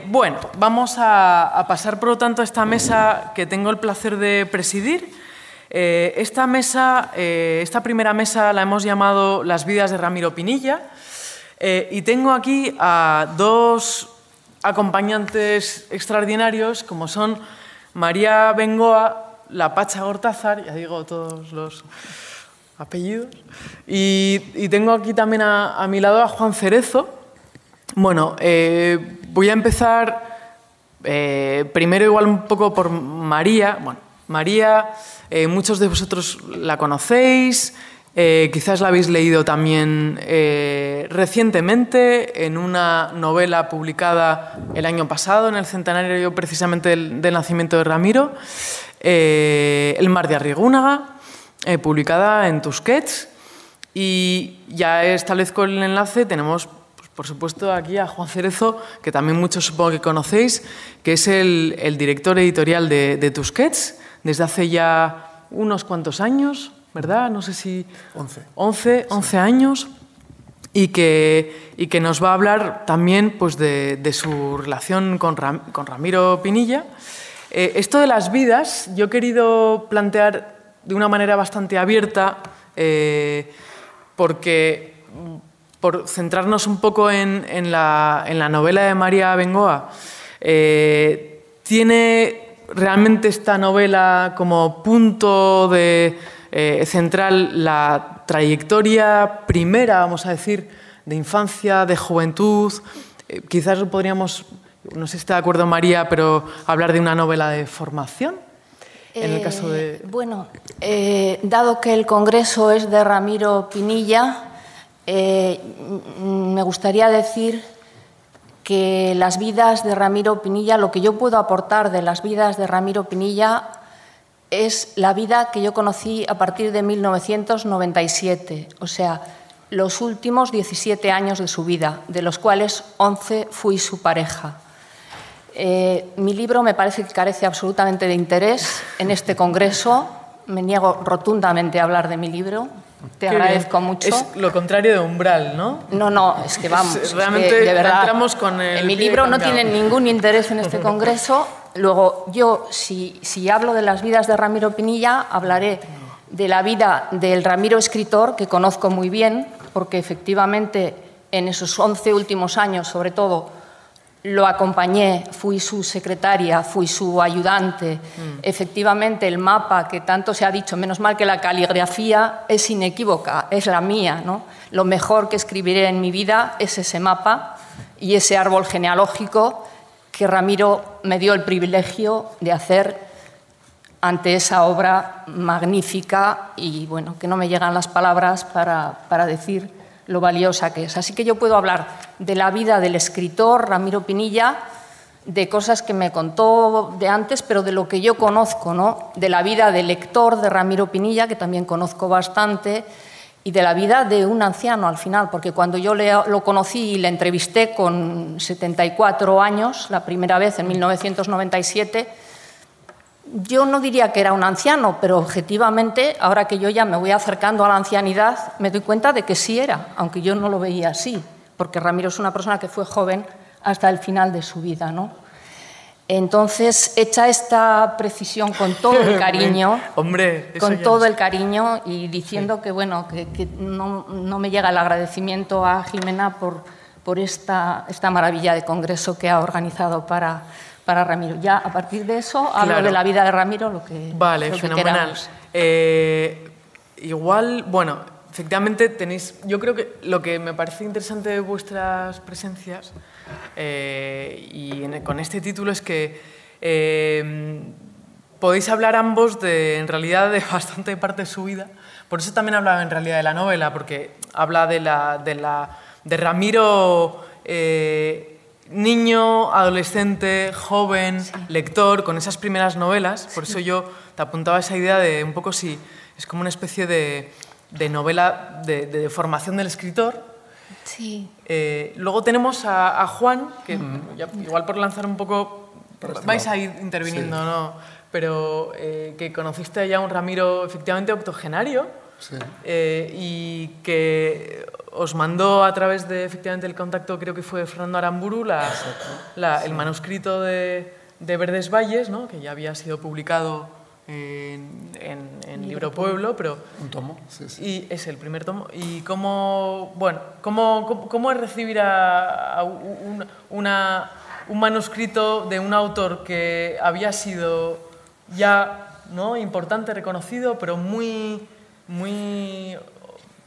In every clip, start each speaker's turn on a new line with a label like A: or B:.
A: Bueno, vamos a pasar por lo tanto a esta mesa que tengo el placer de presidir. Esta primera mesa la hemos llamado Las vidas de Ramiro Pinilla y tengo aquí a dos acompañantes extraordinarios como son María Bengoa, la Pacha Gortázar, ya digo todos los apellidos, y tengo aquí también a mi lado a Juan Cerezo. Bueno, voy a empezar primero igual un poco por María. Bueno, María, muchos de vosotros la conocéis, quizás la habéis leído también recientemente en una novela publicada el año pasado, en el centenario precisamente del nacimiento de Ramiro, El mar de Arrigúnaga, publicada en Tusquets. Y ya establezco el enlace, tenemos por supuesto aquí a Juan Cerezo, que también muchos supongo que conocéis, que es el director editorial de Tusquets desde hace ya unos cuantos años, ¿verdad? No sé si... 11 años, y que nos va a hablar también pues, de su relación con Ramiro Pinilla. Esto de las vidas yo he querido plantear de una manera bastante abierta porque... por centrarnos un poco en la novela de María Bengoa, ¿tiene realmente esta novela como punto central la trayectoria primera, vamos a decir, de infancia, de juventud? Quizás podríamos, no sé si está de acuerdo María, pero hablar de una novela de formación. En el caso de...
B: Bueno, dado que el congreso es de Ramiro Pinilla, me gustaría decir que las vidas de Ramiro Pinilla, lo que yo puedo aportar de las vidas de Ramiro Pinilla es la vida que yo conocí a partir de 1997, o sea, los últimos 17 años de su vida, de los cuales 11 fui su pareja. Mi libro me parece que carece absolutamente de interés en este congreso. Me niego rotundamente a hablar de mi libro. Te agradezco mucho.
A: Es lo contrario de Umbral, ¿no?
B: No, es que vamos.
A: Realmente
B: de verdad,
A: entramos con el
B: mi libro no tiene ningún interés en este congreso. Luego, yo, si hablo de las vidas de Ramiro Pinilla, hablaré de la vida del Ramiro escritor, que conozco muy bien, porque efectivamente en esos 11 últimos años, sobre todo, lo acompañé, fui su secretaria, fui su ayudante. Efectivamente, el mapa que tanto se ha dicho, menos mal que la caligrafía es inequívoca, es la mía, ¿no? Lo mejor que escribiré en mi vida es ese mapa y ese árbol genealógico que Ramiro me dio el privilegio de hacer ante esa obra magnífica y, bueno, que no me llegan las palabras para decir lo valiosa que es. Así que yo puedo hablar de la vida del escritor Ramiro Pinilla, de cosas que me contó de antes, pero de lo que yo conozco, ¿no? De la vida del lector de Ramiro Pinilla, que también conozco bastante, y de la vida de un anciano al final, porque cuando yo lo conocí y le entrevisté con 74 años, la primera vez en 1997, yo no diría que era un anciano, pero objetivamente, ahora que yo ya me voy acercando a la ancianidad, me doy cuenta de que sí era, aunque yo no lo veía así, porque Ramiro es una persona que fue joven hasta el final de su vida, ¿no? Entonces, hecha esta precisión con todo el cariño,
A: Hombre,
B: con todo el cariño y diciendo que, bueno, que no me llega el agradecimiento a Jimena por esta maravilla de congreso que ha organizado para Ramiro. Ya a partir de eso hablo de la vida de Ramiro, lo que
A: Vale,
B: lo que
A: fenomenal. Igual, bueno, efectivamente tenéis... Yo creo que lo que me parece interesante de vuestras presencias con este título es que podéis hablar ambos en realidad de bastante parte de su vida. Por eso también hablaba en realidad de la novela, porque habla de Ramiro... niño, adolescente, joven, sí, lector, con esas primeras novelas. Por eso yo te apuntaba esa idea de un poco si es como una especie de novela de formación del escritor.
B: Sí.
A: Luego tenemos a Juan, que igual por lanzar un poco, vais a ir interviniendo, sí, ¿no? Pero que conociste ya a un Ramiro efectivamente octogenario. Sí. Y que os mandó a través de, efectivamente, el contacto, creo que fue Fernando Aramburu, el manuscrito de Verdes Valles, ¿no? Que ya había sido publicado en Libro Pueblo, pero...
C: Un tomo, sí, sí.
A: Y es el primer tomo. ¿Y cómo es recibir un manuscrito de un autor que había sido ya, ¿no?, importante, reconocido, pero muy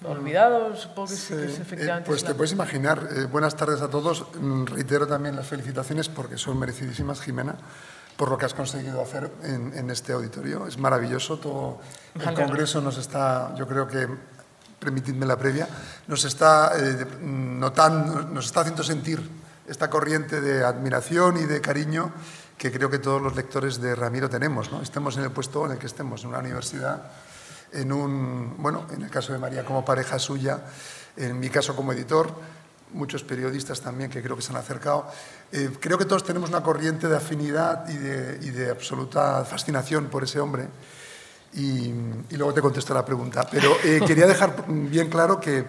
A: olvidado? Supongo que
C: sí.
A: es efectivamente...
C: Pues te puedes imaginar. Buenas tardes a todos. Reitero también las felicitaciones porque son merecidísimas, Jimena, por lo que has conseguido hacer en este auditorio. Es maravilloso. Todo el Congreso nos está, yo creo que, permitidme la previa, nos está notando, nos está haciendo sentir esta corriente de admiración y de cariño que creo que todos los lectores de Ramiro tenemos, ¿no? Estemos en el puesto en el que estemos, en una universidad, en el caso de María como pareja suya, en mi caso como editor, muchos periodistas también que creo que se han acercado. Creo que todos tenemos una corriente de afinidad y de absoluta fascinación por ese hombre. Y luego te contesto la pregunta. Pero quería dejar bien claro que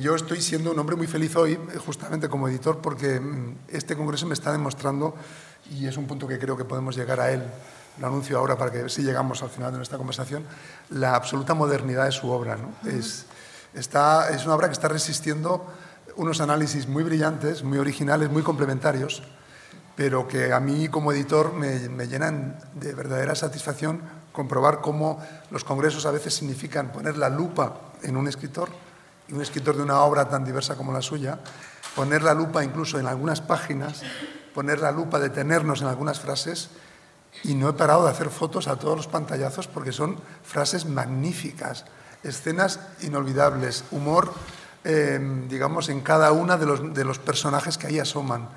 C: yo estoy siendo un hombre muy feliz hoy, justamente como editor, porque este congreso me está demostrando, y es un punto que creo que podemos llegar a él, lo anuncio ahora para que si llegamos al final de nuestra conversación, la absoluta modernidad de su obra, ¿no? Es una obra que está resistiendo unos análisis muy brillantes, muy originales, muy complementarios, pero que a mí como editor me llenan de verdadera satisfacción comprobar cómo los congresos a veces significan poner la lupa en un escritor, y un escritor de una obra tan diversa como la suya, poner la lupa incluso en algunas páginas, poner la lupa, detenernos en algunas frases, y no he parado de hacer fotos a todos los pantallazos porque son frases magníficas, escenas inolvidables, humor, digamos, en cada una de los personajes que ahí asoman.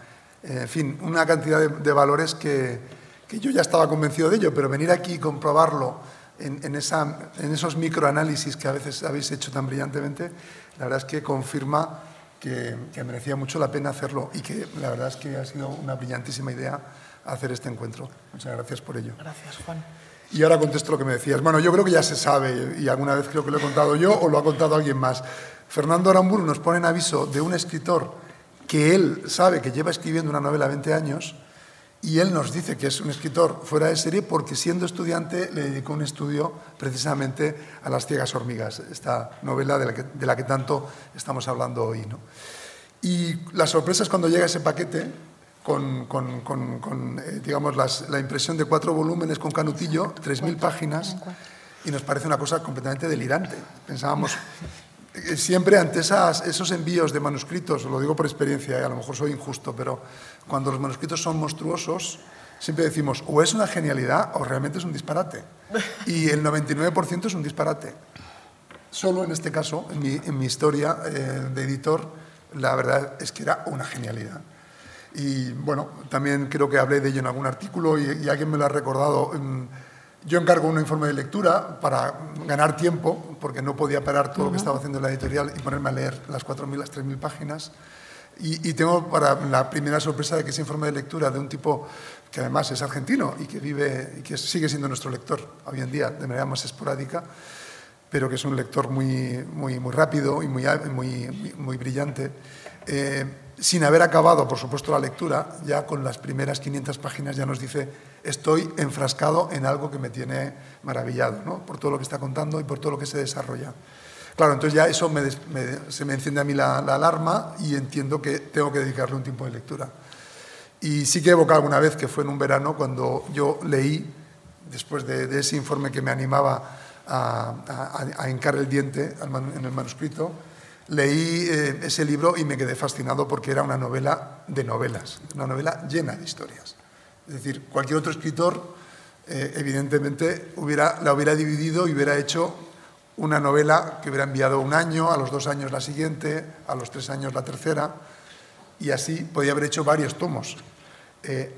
C: En fin, una cantidad de valores que yo ya estaba convencido de ello, pero venir aquí y comprobarlo en esos microanálisis que a veces habéis hecho tan brillantemente, la verdad es que confirma que merecía mucho la pena hacerlo y que la verdad es que ha sido una brillantísima idea hacer este encuentro. Muchas gracias por ello.
A: Gracias, Juan.
C: Y ahora contesto lo que me decías. Bueno, yo creo que ya se sabe, y alguna vez creo que lo he contado yo o lo ha contado alguien más. Fernando Aramburu nos pone en aviso de un escritor que él sabe que lleva escribiendo una novela 20 años y él nos dice que es un escritor fuera de serie porque siendo estudiante le dedicó un estudio precisamente a Las ciegas hormigas, esta novela de la que tanto estamos hablando hoy, ¿no? Y la sorpresa es cuando llega ese paquete con digamos, la impresión de 4 volúmenes con canutillo, 3.000 páginas, y nos parece una cosa completamente delirante. Pensábamos, siempre ante esos envíos de manuscritos, lo digo por experiencia, a lo mejor soy injusto, pero cuando los manuscritos son monstruosos, siempre decimos, o es una genialidad o realmente es un disparate. Y el 99% es un disparate. Solo en este caso, en mi historia de editor, la verdad es que era una genialidad. Y bueno, también creo que hablé de ello en algún artículo y alguien me lo ha recordado. Yo encargo un informe de lectura para ganar tiempo, porque no podía parar todo lo que estaba haciendo en la editorial y ponerme a leer las 4.000, las 3.000 páginas. Y tengo para la primera sorpresa de que ese informe de lectura de un tipo que además es argentino y que vive y que sigue siendo nuestro lector hoy en día de manera más esporádica, pero que es un lector muy rápido y muy brillante. Sin haber acabado, por supuesto, la lectura, ya con las primeras 500 páginas ya nos dice estoy enfrascado en algo que me tiene maravillado, ¿no? Por todo lo que está contando y por todo lo que se desarrolla. Claro, entonces ya eso se me enciende a mí la alarma y entiendo que tengo que dedicarle un tiempo de lectura. Y sí que he evocado alguna vez que fue en un verano cuando yo leí, después de ese informe que me animaba a hincar el diente en el manuscrito, leí ese libro y me quedé fascinado porque era una novela de novelas, una novela llena de historias. Es decir, cualquier otro escritor, evidentemente, la hubiera dividido y hubiera hecho una novela que hubiera enviado un año, a los 2 años la siguiente, a los 3 años la tercera, y así podía haber hecho varios tomos.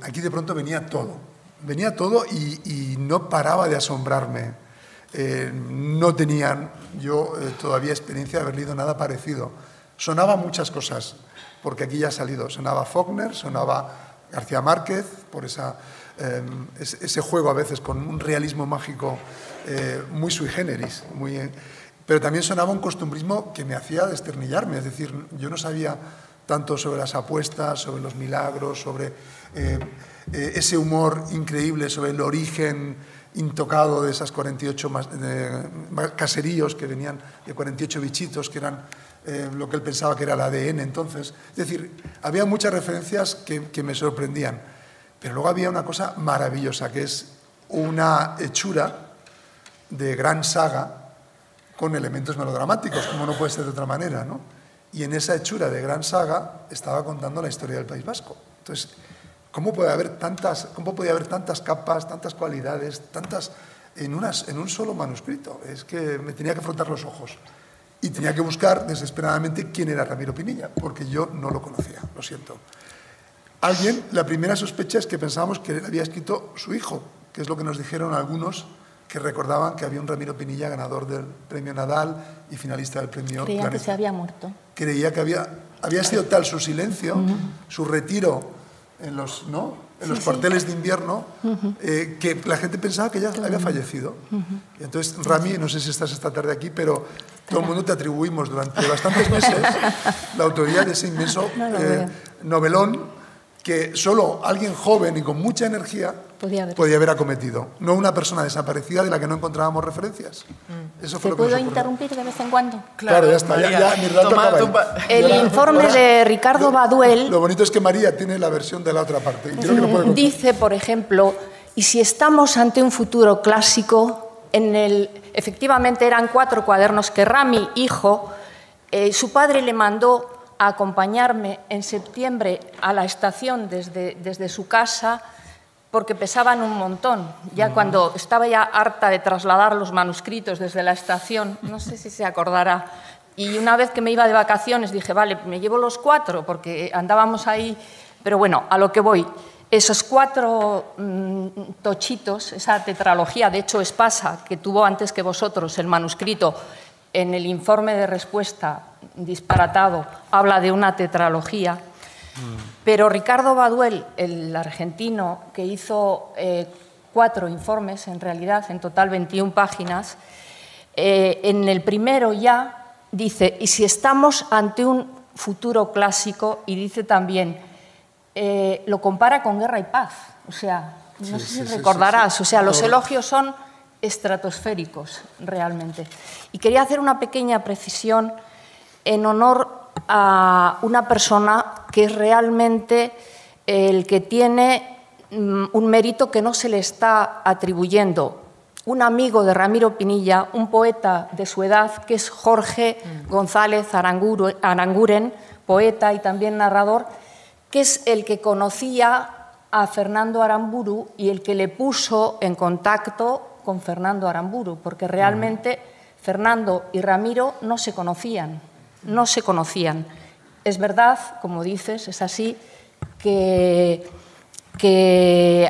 C: Aquí de pronto venía todo y no paraba de asombrarme. No tenía yo todavía experiencia de haber leído nada parecido. Sonaba muchas cosas, porque aquí ya ha salido. Sonaba Faulkner, sonaba García Márquez, por ese juego a veces con un realismo mágico muy sui generis. pero también sonaba un costumbrismo que me hacía desternillarme, es decir, yo no sabía tanto sobre las apuestas, sobre los milagros, sobre ese humor increíble, sobre el origen intocado de esas 48 caseríos que venían de 48 bichitos, que eran lo que él pensaba que era el ADN entonces. Es decir, había muchas referencias que me sorprendían, pero luego había una cosa maravillosa, que es una hechura de gran saga con elementos melodramáticos, como no puede ser de otra manera, ¿no? Y en esa hechura de gran saga estaba contando la historia del País Vasco. Entonces, ¿cómo podía haber tantas capas, tantas cualidades, tantas en un solo manuscrito? Es que me tenía que frotar los ojos y tenía que buscar desesperadamente quién era Ramiro Pinilla, porque yo no lo conocía, lo siento. La primera sospecha es que pensábamos que él había escrito su hijo, que es lo que nos dijeron algunos que recordaban que había un Ramiro Pinilla ganador del premio Nadal y finalista del premio
B: Creía
C: Planeta.
B: que se había muerto.
C: Creía que había sido tal su silencio, su retiro en los cuarteles de invierno, que la gente pensaba que ya había fallecido. Y entonces, Rami, no sé si estás esta tarde aquí, pero todo el mundo te atribuimos durante bastantes meses la autoría de ese inmenso novelón que solo alguien joven y con mucha energía podía haber acometido, no una persona desaparecida de la que no encontrábamos referencias. Eso fue
B: ¿Te
C: lo que nos
B: puedo
C: ocurrió.
B: interrumpir de vez en cuando?
C: Claro, ya está, ya mi rato acaba ahí.
B: El informe de Ricardo Baduel
C: Lo bonito es que María tiene la versión de la otra parte. Y creo que lo puede contar.
B: dice, por ejemplo, y si estamos ante un futuro clásico, efectivamente eran 4 cuadernos que Rami, hijo, su padre le mandó a acompañarme en septiembre a la estación desde su casa, porque pesaban un montón. Ya cuando estaba ya harta de trasladar los manuscritos desde la estación, no sé si se acordará, y una vez que me iba de vacaciones dije, vale, me llevo los 4, porque andábamos ahí, pero bueno, a lo que voy. Esos 4 tochitos, esa tetralogía, de hecho Espasa, que tuvo antes que vosotros el manuscrito, en el informe de respuesta disparatado habla de una tetralogía, pero Ricardo Baduel, el argentino, que hizo 4 informes, en realidad, en total 21 páginas, en el primero ya dice, y si estamos ante un futuro clásico, y dice también, lo compara con Guerra y Paz, o sea, no sé si recordarás, o sea, los elogios son estratosféricos, realmente. Y quería hacer una pequeña precisión en honor a una persona que es realmente el que tiene un mérito que no se le está atribuyendo. Un amigo de Ramiro Pinilla, un poeta de su edad, que es Jorge González Aranguren, poeta y también narrador, que es el que conocía a Fernando Aramburu y el que le puso en contacto con Fernando Aramburu, porque realmente Fernando y Ramiro no se conocían, no se conocían. Es verdad, como dices, es así, que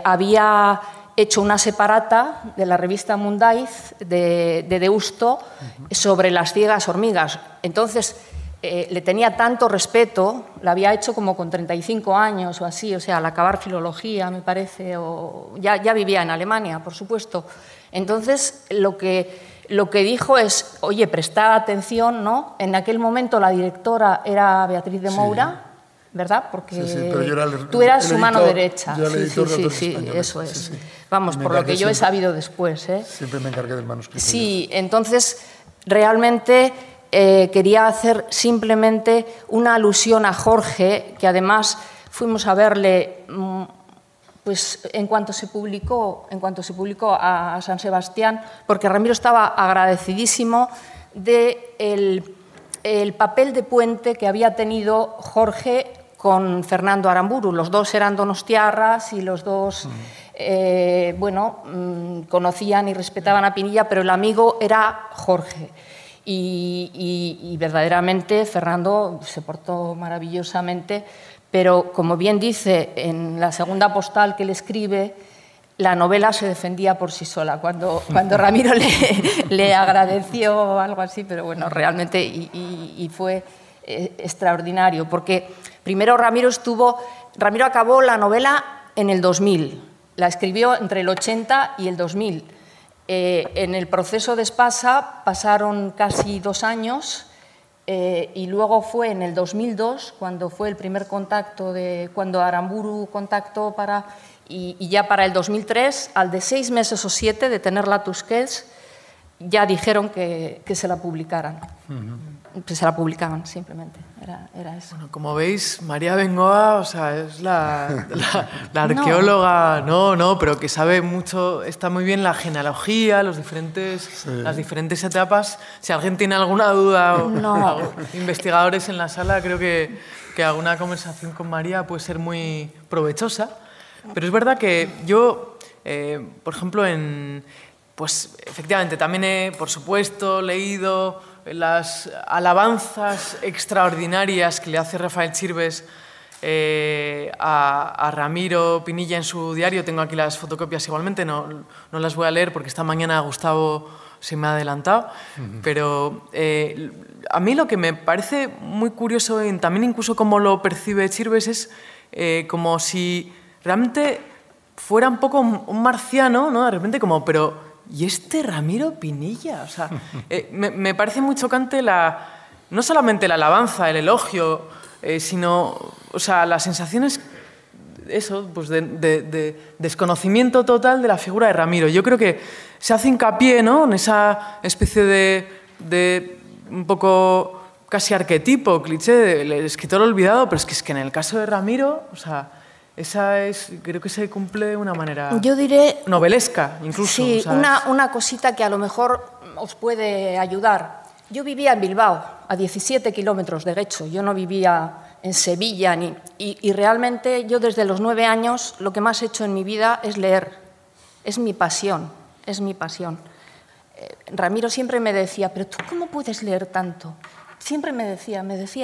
B: había hecho una separata de la revista Mundaiz de Deusto sobre las ciegas hormigas. Entonces, le tenía tanto respeto, la había hecho como con 35 años o así, o sea, al acabar filología, me parece, o ya vivía en Alemania, por supuesto. Entonces, lo que dijo es, oye, prestad atención, ¿no? En aquel momento la directora era Beatriz de Moura, ¿verdad? Porque
C: pero yo era
B: tú eras
C: el
B: su mano
C: editor,
B: derecha.
C: yo era el editor de Autores
B: Sí,
C: Españoles.
B: eso es.
C: Sí.
B: Vamos, por lo que yo he sabido después, ¿eh?
C: Siempre me encargué del manuscrito.
B: Sí, entonces, realmente quería hacer simplemente una alusión a Jorge, que además fuimos a verle pues, en cuanto se publicó a San Sebastián, porque Ramiro estaba agradecidísimo del papel de puente que había tenido Jorge con Fernando Aramburu. Los dos eran donostiarras y los dos conocían y respetaban a Pinilla, pero el amigo era Jorge. Y verdaderamente Fernando se portó maravillosamente, pero como bien dice en la segunda postal que le escribe, la novela se defendía por sí sola. Cuando Ramiro le agradeció algo así, pero bueno, realmente y fue extraordinario, porque primero Ramiro acabó la novela en el 2000, la escribió entre el 80 y el 2000. En el proceso de Espasa pasaron casi 2 años y luego fue en el 2002 cuando fue el primer contacto, cuando Aramburu contactó y ya para el 2003, al de 6 meses o 7 de tenerla Tusquets, ya dijeron que se la publicaran. Que se la publicaban, simplemente. Era eso.
A: Bueno, como veis, María Bengoa, o sea, es la arqueóloga, no, pero que sabe mucho, está muy bien la genealogía, las diferentes etapas. Si alguien tiene alguna duda, o investigadores en la sala, creo que alguna conversación con María puede ser muy provechosa. Pero es verdad que yo, por ejemplo, pues efectivamente, también he, por supuesto, leído las alabanzas extraordinarias que le hace Rafael Chirves a Ramiro Pinilla en su diario. Tengo aquí las fotocopias igualmente, no las voy a leer porque esta mañana Gustavo se me ha adelantado. Pero a mí lo que me parece muy curioso, también incluso cómo lo percibe Chirves, es como si realmente fuera un poco un marciano, ¿no? De repente como, pero ¿y este Ramiro Pinilla? O sea, me parece muy chocante no solamente la alabanza, el elogio, sino, o sea, las sensaciones, eso, pues de desconocimiento total de la figura de Ramiro. Yo creo que se hace hincapié, ¿no?, en esa especie de un poco casi arquetipo, cliché del escritor olvidado, pero es que en el caso de Ramiro, o sea, creo que se cumple de una manera,
B: yo diré,
A: novelesca, incluso.
B: Sí, una cosita que a lo mejor os puede ayudar. Yo vivía en Bilbao, a 17 kilómetros de Guecho. Yo no vivía en Sevilla. Y realmente yo desde los 9 años lo que más he hecho en mi vida es leer. Es mi pasión, es mi pasión. Ramiro siempre me decía, pero ¿tú cómo puedes leer tanto? Siempre me decía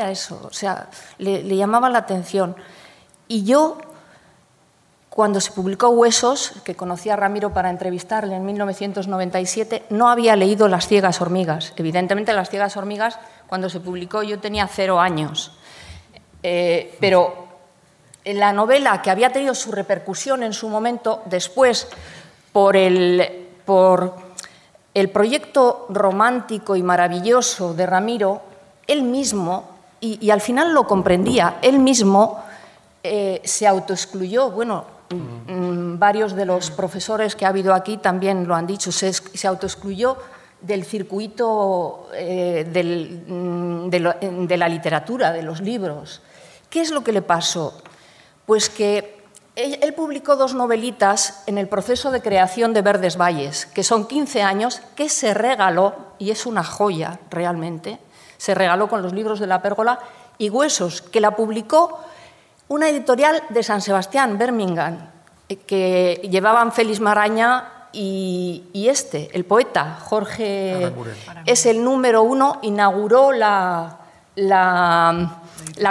B: eso, o sea, le llamaba la atención. Y yo, cuando se publicó Huesos, que conocí a Ramiro para entrevistarle en 1997, no había leído Las ciegas hormigas. Evidentemente, Las ciegas hormigas, cuando se publicó, yo tenía 0 años. Pero en la novela, que había tenido su repercusión en su momento, después, por el proyecto romántico y maravilloso de Ramiro, él mismo, y al final lo comprendía, él mismo se autoexcluyó. Bueno, varios de los profesores que ha habido aquí también lo han dicho, se autoexcluyó del circuito de la literatura, de los libros. ¿Qué es lo que le pasó? Pues que él publicó 2 novelitas en el proceso de creación de Verdes Valles, que son 15 años, que se regaló, y es una joya realmente, se regaló con los libros de la Pérgola, y Huesos, que la publicó una editorial de San Sebastián, Birmingham, que llevaban Félix Maraña y el poeta, Jorge Aranguren. Es el número 1, inauguró la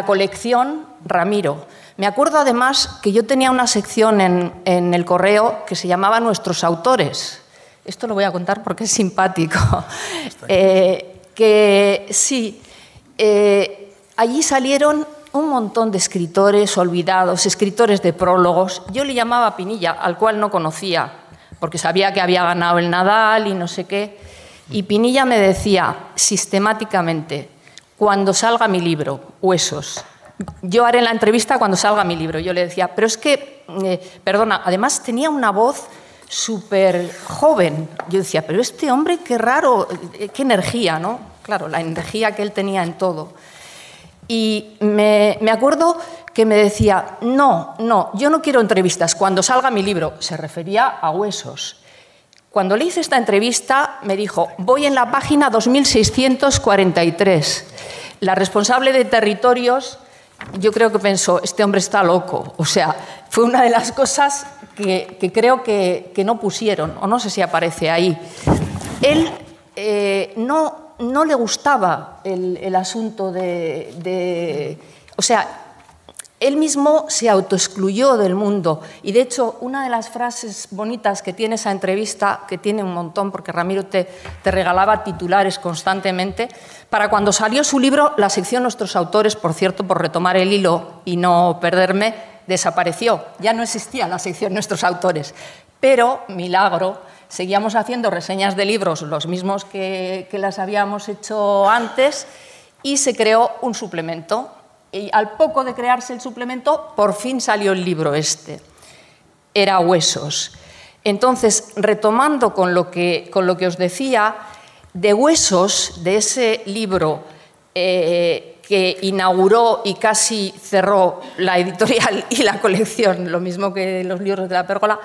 B: colección Ramiro. Me acuerdo además que yo tenía una sección en El Correo que se llamaba Nuestros autores. Esto lo voy a contar porque es simpático. Allí salieron un montón de escritores olvidados, escritores de prólogos. Yo le llamaba a Pinilla, al cual no conocía, porque sabía que había ganado el Nadal y no sé qué. Y Pinilla me decía sistemáticamente, cuando salga mi libro, Huesos. Yo haré la entrevista cuando salga mi libro. Yo le decía, pero es que, perdona, además tenía una voz súper joven. Yo decía, pero este hombre, qué raro, qué energía, ¿no? Claro, la energía que él tenía en todo. Y me acuerdo que me decía, no, yo no quiero entrevistas, cuando salga mi libro. Se refería a Huesos. Cuando le hice esta entrevista, me dijo, voy en la página 2643. La responsable de territorios, yo creo que pensó, este hombre está loco. O sea, fue una de las cosas que creo que no pusieron, o no sé si aparece ahí. Él no le gustaba el asunto o sea, él mismo se autoexcluyó del mundo. Y, de hecho, una de las frases bonitas que tiene esa entrevista, que tiene un montón, porque Ramiro te regalaba titulares constantemente, para cuando salió su libro, la sección Nuestros autores, por cierto, por retomar el hilo y no perderme, desapareció. Ya no existía la sección Nuestros autores. Pero, milagro, seguíamos haciendo reseñas de libros, los mismos que las habíamos hecho antes, y se creó un suplemento. Y al poco de crearse el suplemento, por fin salió el libro este. Era Huesos. Entonces, retomando con lo que os decía, de Huesos, de ese libro que inauguró y casi cerró la editorial y la colección, lo mismo que los libros de la Pérgola,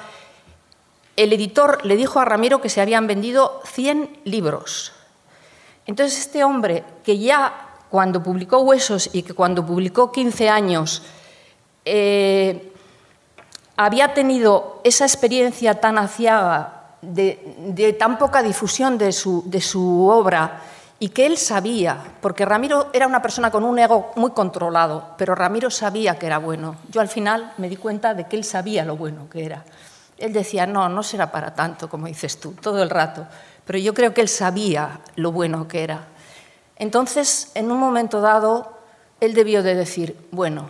B: el editor le dijo a Ramiro que se habían vendido 100 libros. Entonces, este hombre, que ya cuando publicó Huesos y que cuando publicó 15 años, había tenido esa experiencia tan aciaga de tan poca difusión de su obra, y que él sabía, porque Ramiro era una persona con un ego muy controlado, pero Ramiro sabía que era bueno. Yo al final me di cuenta de que él sabía lo bueno que era. Él decía, no, no será para tanto, como dices tú, todo el rato, pero yo creo que él sabía lo bueno que era. Entonces, en un momento dado, él debió de decir, bueno,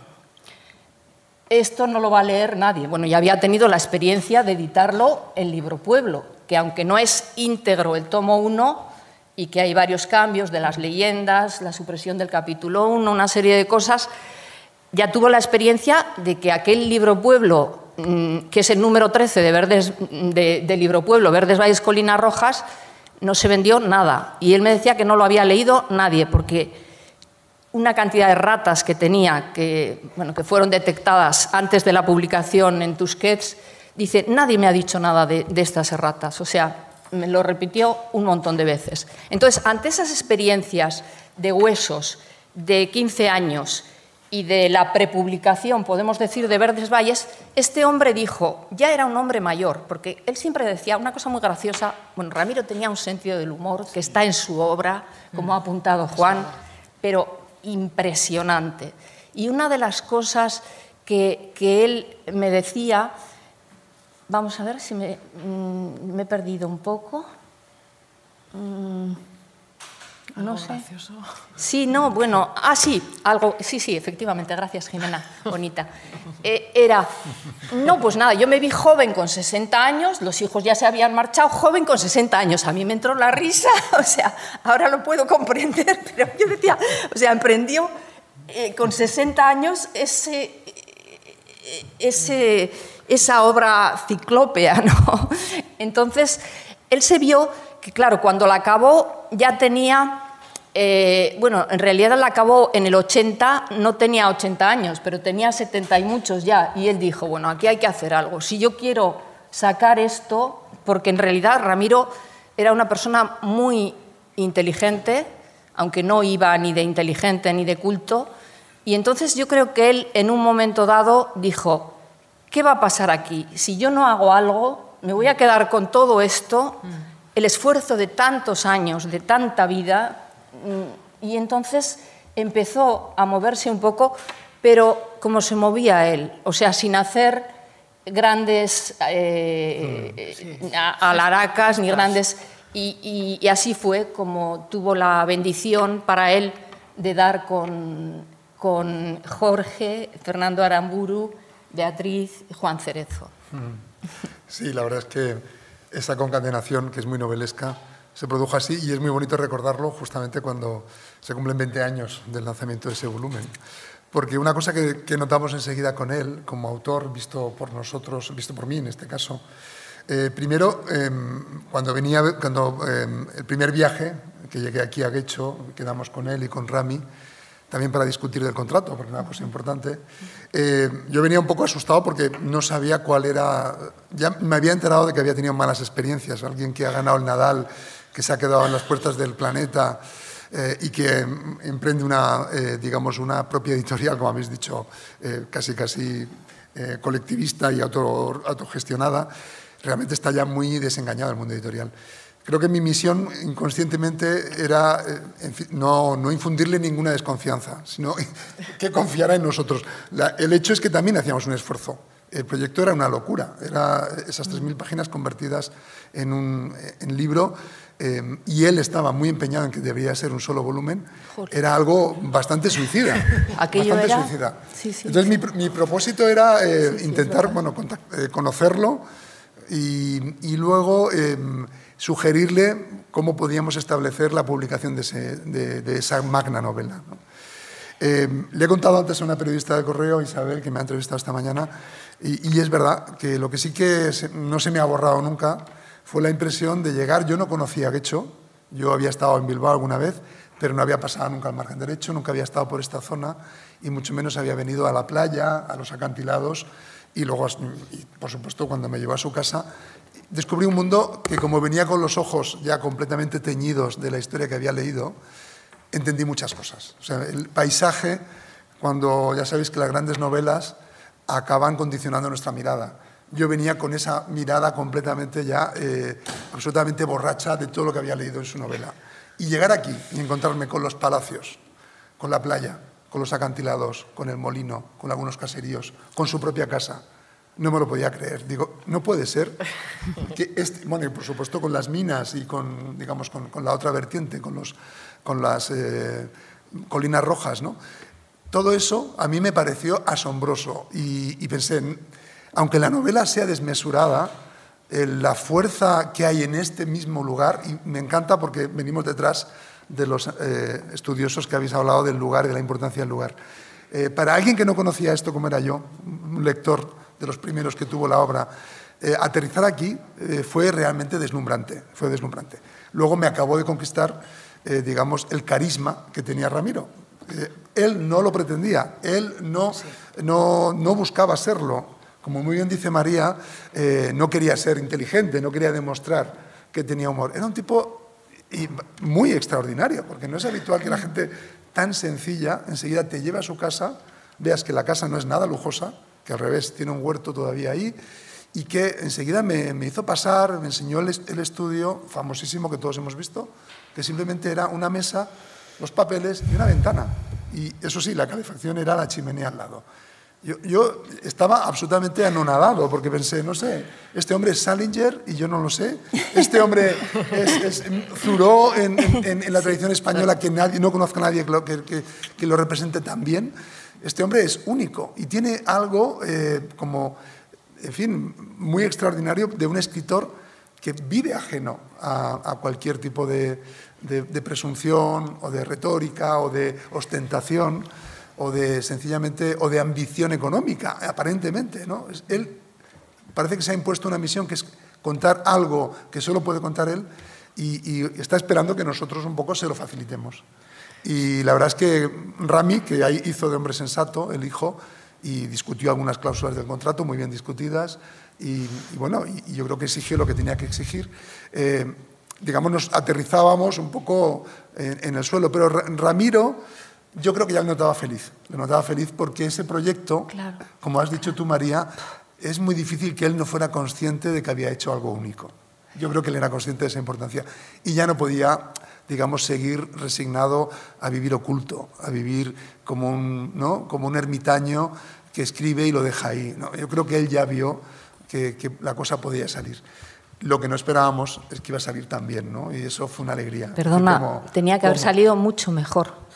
B: esto no lo va a leer nadie. Bueno, ya había tenido la experiencia de editarlo en Libro Pueblo, que aunque no es íntegro el tomo 1 y que hay varios cambios de las leyendas, la supresión del capítulo 1, una serie de cosas, ya tuvo la experiencia de que aquel Libro Pueblo, que es el número 13 de Libro Pueblo, Verdes Valles, Colinas Rojas, no se vendió nada. Y él me decía que no lo había leído nadie, porque una cantidad de ratas que tenía, que fueron detectadas antes de la publicación en Tusquets, dice, nadie me ha dicho nada de estas erratas. O sea, me lo repitió un montón de veces. Entonces, ante esas experiencias de Huesos, de 15 años y de la prepublicación, podemos decir, de Verdes Valles, este hombre dijo, ya era un hombre mayor, porque él siempre decía una cosa muy graciosa, bueno, Ramiro tenía un sentido del humor que está en su obra, como ha apuntado Juan, pero impresionante. Y una de las cosas que él me decía, vamos a ver si me he perdido un poco. No sé. Gracioso. Sí, no, bueno, sí, algo, sí, efectivamente, gracias Jimena, bonita. Era, no, pues nada, yo me vi joven con 60 años, los hijos ya se habían marchado, joven con 60 años, a mí me entró la risa, o sea, ahora lo puedo comprender, pero yo decía, o sea, emprendió con 60 años esa obra ciclópea, ¿no? Entonces, él se vio que, claro, cuando la acabó ya tenía... en realidad la acabó en el 80, no tenía 80 años, pero tenía 70 y muchos ya. Y él dijo, bueno, aquí hay que hacer algo. Si yo quiero sacar esto, porque en realidad Ramiro era una persona muy inteligente, aunque no iba ni de inteligente ni de culto, y entonces yo creo que él en un momento dado dijo, ¿qué va a pasar aquí? Si yo no hago algo, me voy a quedar con todo esto, el esfuerzo de tantos años, de tanta vida, y entonces empezó a moverse un poco, pero como se movía él, o sea, sin hacer grandes alaracas ni grandes... Y así fue como tuvo la bendición para él de dar con Jorge, Fernando Aramburu, Beatriz y Juan Cerezo.
C: Sí, la verdad es que esa concatenación, que es muy novelesca, se produjo así y es muy bonito recordarlo justamente cuando se cumplen 20 años del lanzamiento de ese volumen. Porque una cosa que notamos enseguida con él, como autor, visto por nosotros, visto por mí en este caso, primero, cuando el primer viaje, que llegué aquí a Guecho, quedamos con él y con Rami, también para discutir del contrato, porque era una cosa importante, yo venía un poco asustado porque no sabía cuál era... Ya me había enterado de que había tenido malas experiencias, alguien que ha ganado el Nadal, que se ha quedado en las puertas del Planeta y que emprende una propia editorial, como habéis dicho, casi colectivista y autogestionada, realmente está ya muy desengañado el mundo editorial. Creo que mi misión inconscientemente era no infundirle ninguna desconfianza, sino que confiara en nosotros. El hecho es que también hacíamos un esfuerzo. El proyecto era una locura, era esas 3.000 páginas convertidas en libro, y él estaba muy empeñado en que debería ser un solo volumen. Era algo bastante suicida.
B: Sí, sí,
C: entonces mi propósito era intentar conocerlo, y luego sugerirle cómo podíamos establecer la publicación de esa magna novela, ¿no? Le he contado antes a una periodista de Correo, Isabel, que me ha entrevistado esta mañana, y es verdad que lo que sí que no se me ha borrado nunca fue la impresión de llegar. Yo no conocía Getxo, yo había estado en Bilbao alguna vez, pero no había pasado nunca al margen derecho, nunca había estado por esta zona y mucho menos había venido a la playa, a los acantilados y luego, por supuesto, cuando me llevó a su casa, descubrí un mundo que, como venía con los ojos ya completamente teñidos de la historia que había leído, entendí muchas cosas. O sea, el paisaje, cuando ya sabéis que las grandes novelas acaban condicionando nuestra mirada. Yo venía con esa mirada completamente ya, absolutamente borracha de todo lo que había leído en su novela. Y llegar aquí y encontrarme con los palacios, con la playa, con los acantilados, con el molino, con algunos caseríos, con su propia casa, no me lo podía creer. Digo, no puede ser que bueno, y por supuesto con las minas y con, digamos, con la otra vertiente, con las colinas rojas, ¿no? Todo eso a mí me pareció asombroso y pensé, aunque la novela sea desmesurada, la fuerza que hay en este mismo lugar, y me encanta porque venimos detrás de los estudiosos que habéis hablado del lugar y de la importancia del lugar. Para alguien que no conocía esto como era yo, un lector de los primeros que tuvo la obra, aterrizar aquí fue realmente deslumbrante, fue deslumbrante. Luego me acabó de conquistar, digamos, el carisma que tenía Ramiro. Él no lo pretendía, él no buscaba serlo. Como muy bien dice María, no quería ser inteligente, no quería demostrar que tenía humor. Era un tipo muy extraordinario, porque no es habitual que la gente tan sencilla enseguida te lleve a su casa, veas que la casa no es nada lujosa, que al revés tiene un huerto todavía ahí, y que enseguida me hizo pasar, me enseñó el estudio famosísimo que todos hemos visto, que simplemente era una mesa, los papeles y una ventana. Y eso sí, la calefacción era la chimenea al lado. Yo estaba absolutamente anonadado porque pensé, no sé, este hombre es Salinger y yo no lo sé, este hombre es Thoreau en la tradición española, que no conozco a nadie que lo represente tan bien. Este hombre es único y tiene algo como, en fin, muy extraordinario de un escritor que vive ajeno a cualquier tipo de presunción o de retórica o de ostentación o de sencillamente o de ambición económica, aparentemente, ¿no? Él parece que se ha impuesto una misión que es contar algo que solo puede contar él y está esperando que nosotros un poco se lo facilitemos. Y la verdad es que Rami, que ahí hizo de hombre sensato, el hijo, y discutió algunas cláusulas del contrato muy bien discutidas y bueno, y yo creo que exigió lo que tenía que exigir. Digamos, nos aterrizábamos un poco en el suelo, pero Ramiro, yo creo que ya le notaba feliz porque ese proyecto, claro, como has dicho tú, María, es muy difícil que él no fuera consciente de que había hecho algo único. Yo creo que él era consciente de esa importancia y ya no podía, digamos, seguir resignado a vivir oculto, a vivir como un ermitaño que escribe y lo deja ahí, ¿no? Yo creo que él ya vio que la cosa podía salir. Lo que no esperábamos es que iba a salir tan bien, ¿no? Y eso fue una alegría.
B: Perdona, tenía que haber salido mucho mejor.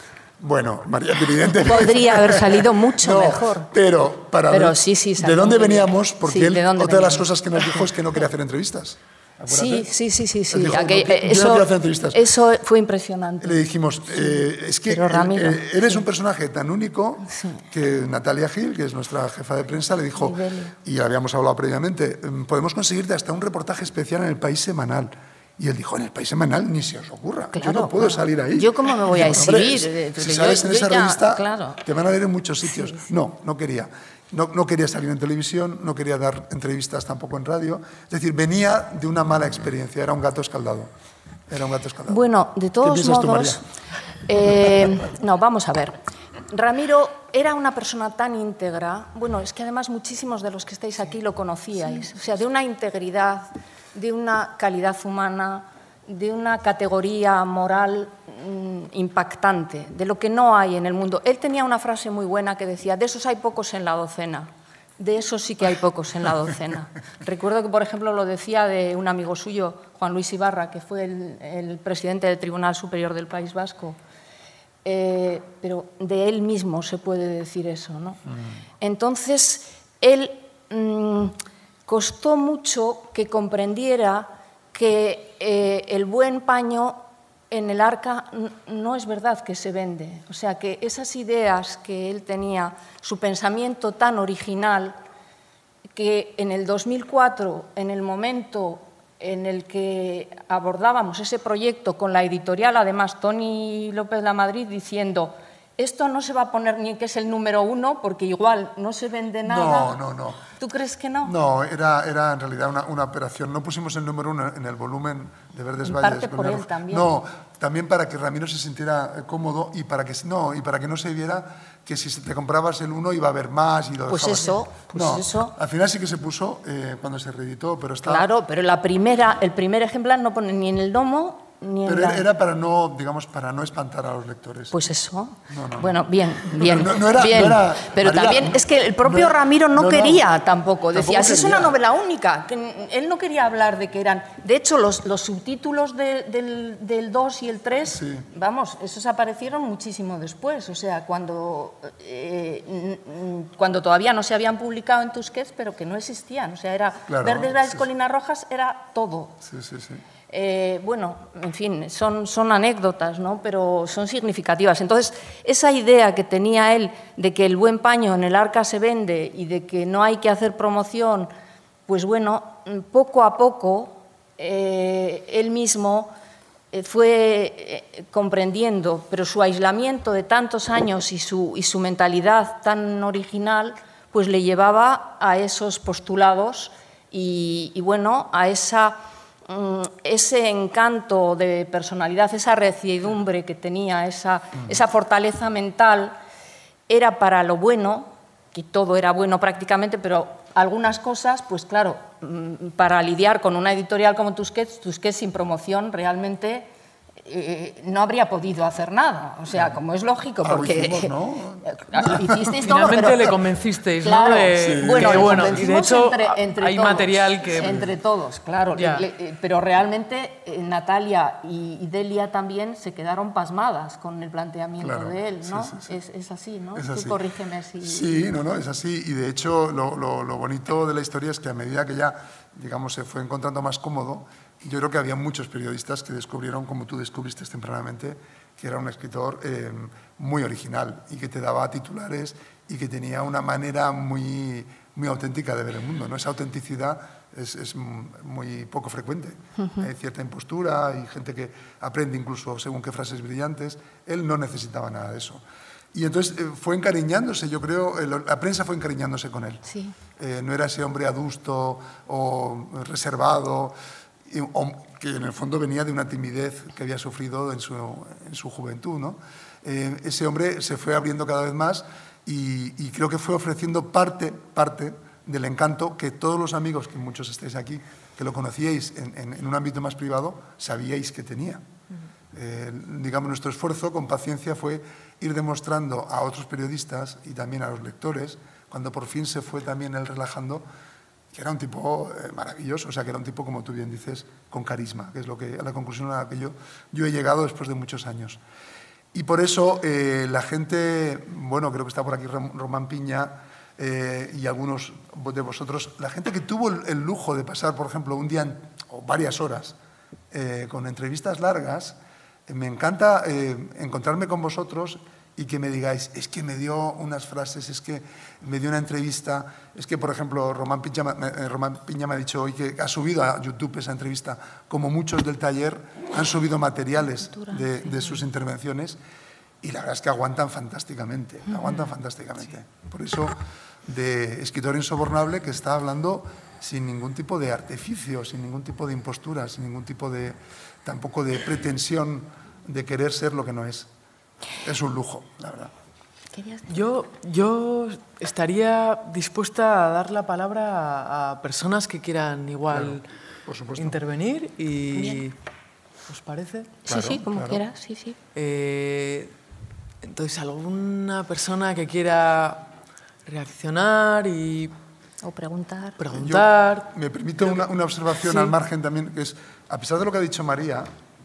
C: Bueno, María, evidentemente...
B: Podría haber salido mucho mejor.
C: Pero
B: sí,
C: ¿de dónde veníamos? Porque
B: sí,
C: otra de las cosas que nos dijo es que no quería hacer entrevistas.
B: Sí.
C: Dijo, yo
B: eso,
C: no quiero hacer entrevistas.
B: Eso fue impresionante.
C: Le dijimos, es que eres un personaje tan único que Natalia Gil, que es nuestra jefa de prensa, le dijo, y habíamos hablado previamente, podemos conseguirte hasta un reportaje especial en El País Semanal. Y él dijo, en El País Semanal ni se os ocurra, claro, yo no puedo salir ahí.
B: ¿Yo cómo me voy a exhibir?
C: Si sales en esa revista,
B: claro,
C: te van a leer en muchos sitios. Sí. No quería. No quería salir en televisión, no quería dar entrevistas tampoco en radio. Es decir, venía de una mala experiencia, era un gato escaldado.
B: Bueno, de todos modos... no, vamos a ver. Ramiro era una persona tan íntegra, bueno, es que además muchísimos de los que estáis aquí lo conocíais, o sea, de una integridad, de una calidad humana, de una categoría moral impactante, de lo que no hay en el mundo. Él tenía una frase muy buena que decía, de esos hay pocos en la docena, de esos sí que hay pocos en la docena. Recuerdo que, por ejemplo, lo decía de un amigo suyo, Juan Luis Ibarra, que fue el presidente del Tribunal Superior del País Vasco, pero de él mismo se puede decir eso, ¿no? Entonces, él... costó mucho que comprendiera que el buen paño en el Arca no es verdad que se vende. O sea, que esas ideas que él tenía, su pensamiento tan original, que en el 2004, en el momento en el que abordábamos ese proyecto con la editorial, además Toni López Lamadrid diciendo: esto no se va a poner ni que es el número 1 porque igual no se vende nada.
C: No.
B: ¿Tú crees que no?
C: No, era en realidad una operación. No pusimos el número 1 en el volumen de Verdes
B: En
C: Valles.
B: parte por él también.
C: No, también para que Ramiro se sintiera cómodo y para que no se viera que si te comprabas el 1 iba a haber más y lo
B: Pues
C: dejabas
B: eso,
C: ahí.
B: pues
C: No,
B: eso.
C: al final sí que se puso cuando se reeditó, pero estaba...
B: Claro, pero el primer ejemplar no pone ni en el domo ni en
C: Pero
B: la...
C: era para no, digamos, para no espantar a los lectores.
B: Pues eso.
C: No.
B: Bueno, bien.
C: No era,
B: pero
C: María,
B: también es que el propio Ramiro no quería tampoco. Decía,
C: Tampoco
B: es
C: quería.
B: una novela única. Que él no quería hablar de que eran... De hecho, los subtítulos del 2 y el 3,
C: Sí.
B: vamos, esos aparecieron muchísimo después. O sea, cuando todavía no se habían publicado en Tusquets, pero que no existían. O sea, era
C: Claro,
B: Verdes Valles,
C: sí.
B: Colinas Rojas, era todo.
C: Sí.
B: Bueno, en fin, son anécdotas, ¿no? Pero son significativas. Entonces, esa idea que tenía él de que el buen paño en el Arca se vende y de que no hay que hacer promoción, pues bueno, poco a poco él mismo fue comprendiendo, pero su aislamiento de tantos años y su mentalidad tan original, pues le llevaba a esos postulados y bueno, a ese encanto de personalidad, esa reciedumbre que tenía, esa fortaleza mental, era para lo bueno, que todo era bueno prácticamente, pero algunas cosas, pues claro, para lidiar con una editorial como Tusquets sin promoción realmente no habría podido hacer nada. O sea, como es lógico,
C: Algo
B: porque
C: hicimos, ¿no?
B: hicisteis todo,
A: Finalmente
B: pero
A: le convencisteis,
B: claro,
A: ¿no?
B: sí. Bueno,
A: que,
B: le
A: bueno, y de
B: convencimos
A: hecho
B: entre
A: hay
B: todos,
A: material que...
B: entre todos, claro.
A: Ya.
B: Pero realmente Natalia y Delia también se quedaron pasmadas con el planteamiento
C: Claro,
B: de él, ¿no?
C: sí.
B: Es así, ¿no?
C: Es
B: Tú
C: así.
B: corrígeme si...
C: Sí, es así. Y de hecho, lo bonito de la historia es que a medida que ya, digamos, se fue encontrando más cómodo, yo creo que había muchos periodistas que descubrieron, como tú descubriste tempranamente, que era un escritor muy original y que te daba titulares y que tenía una manera muy auténtica de ver el mundo, ¿no? Esa autenticidad es muy poco frecuente. Hay cierta impostura y gente que aprende incluso según qué frases brillantes. Él no necesitaba nada de eso. Y entonces fue encariñándose, yo creo, la prensa fue encariñándose con él.
B: Sí.
C: No era ese hombre adusto o reservado, que en el fondo venía de una timidez que había sufrido en su juventud, ¿no? Ese hombre se fue abriendo cada vez más y creo que fue ofreciendo parte del encanto que todos los amigos, que muchos estáis aquí, que lo conocíais en un ámbito más privado, sabíais que tenía. Digamos, nuestro esfuerzo con paciencia fue ir demostrando a otros periodistas y también a los lectores, cuando por fin se fue también él relajando, que era un tipo maravilloso, o sea, que era un tipo, como tú bien dices, con carisma, que es a la conclusión a la que yo he llegado después de muchos años. Y por eso la gente, bueno, creo que está por aquí Román Piña y algunos de vosotros, la gente que tuvo el lujo de pasar, por ejemplo, un día o varias horas con entrevistas largas, me encanta encontrarme con vosotros y que me digáis, es que me dio unas frases, es que me dio una entrevista, es que, por ejemplo, Román Piña me ha dicho hoy que ha subido a YouTube esa entrevista, como muchos del taller han subido materiales de sus intervenciones y la verdad es que aguantan fantásticamente, Por eso, de escritor insobornable que está hablando sin ningún tipo de artificio, sin ningún tipo de impostura, sin ningún tipo tampoco de pretensión de querer ser lo que no es. Es un lujo, la verdad.
A: Yo estaría dispuesta a dar la palabra a personas que quieran igual
C: por supuesto.
A: intervenir y...
B: Bien.
A: ¿Os parece?
B: Claro, sí, como quieras, sí.
A: Entonces, ¿alguna persona que quiera reaccionar y...
B: O preguntar.
C: Yo me permito una observación
A: sí.
C: al margen también, que es, a pesar de lo que ha dicho María,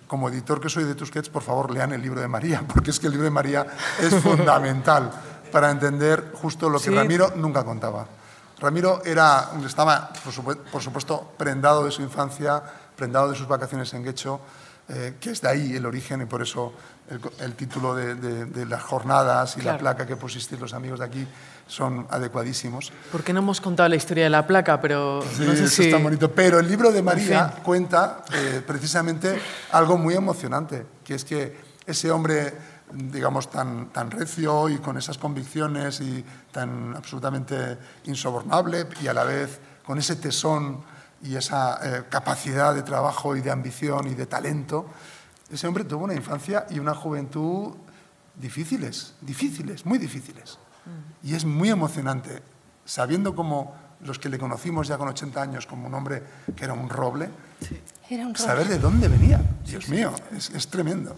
C: como editor que soy de Tusquets, por favor, lean el libro de María, porque es que el libro de María es fundamental para entender justo lo que Ramiro nunca contaba. Ramiro estaba, por supuesto, prendado de su infancia, prendado de sus vacaciones en Guecho, que es de ahí el origen y por eso el título de las jornadas y la placa que pusisteis los amigos de aquí son adecuadísimos.
A: Porque no hemos contado la historia de la placa, pero
C: sí,
A: no sé
C: eso
A: si...
C: está bonito. Pero el libro de María cuenta precisamente algo muy emocionante, que es que ese hombre, digamos, tan recio y con esas convicciones y tan absolutamente insobornable y a la vez con ese tesón y esa capacidad de trabajo y de ambición y de talento, ese hombre tuvo una infancia y una juventud difíciles, muy difíciles. Y es muy emocionante, sabiendo como los que le conocimos ya con 80 años como un hombre que era un roble, saber de dónde venía. Dios mío, es tremendo.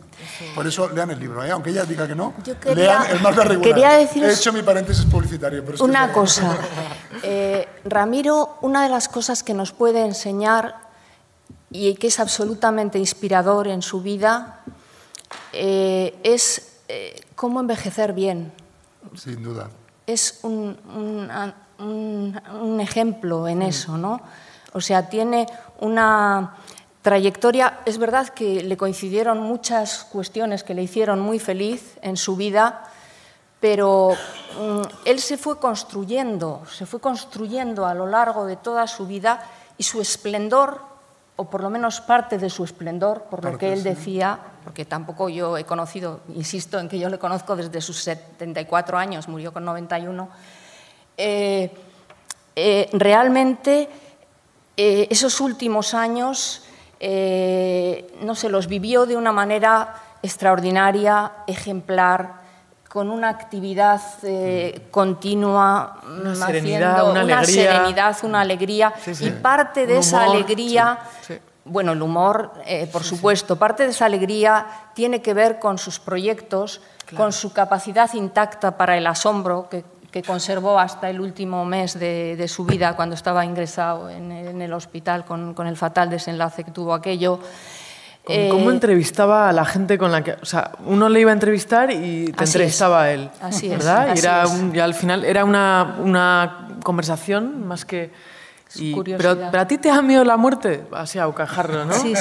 C: Por eso lean el libro, aunque ella diga que no, lean el más regular.
B: Quería deciros
C: he hecho mi paréntesis publicitario. Pero es
B: una cosa. Ramiro, una de las cosas que nos puede enseñar y que es absolutamente inspirador en su vida es cómo envejecer bien.
C: Sin duda.
B: Es un ejemplo en eso, ¿no? O sea, tiene una trayectoria. Es verdad que le coincidieron muchas cuestiones que le hicieron muy feliz en su vida, pero él se fue construyendo a lo largo de toda su vida y su esplendor, o por lo menos parte de su esplendor, por lo que él decía, porque tampoco yo he conocido, insisto en que yo le conozco desde sus 74 años, murió con 91, realmente esos últimos años no sé, los vivió de una manera extraordinaria, ejemplar, con una actividad continua,
A: una serenidad,
B: una alegría. Y parte de esa alegría, bueno, el humor, por supuesto, parte de esa alegría tiene que ver con sus proyectos, con su capacidad intacta para el asombro que conservó hasta el último mes de su vida, cuando estaba ingresado en el hospital con el fatal desenlace que tuvo aquello.
A: ¿Cómo entrevistaba a la gente con la que...? O sea, uno le iba a entrevistar y te entrevistaba a él,
B: así
A: ¿verdad?
B: Es,
A: y al final era una conversación más que... Pero a ti te da miedo la muerte, así a bocajarro, ¿no?
B: Sí.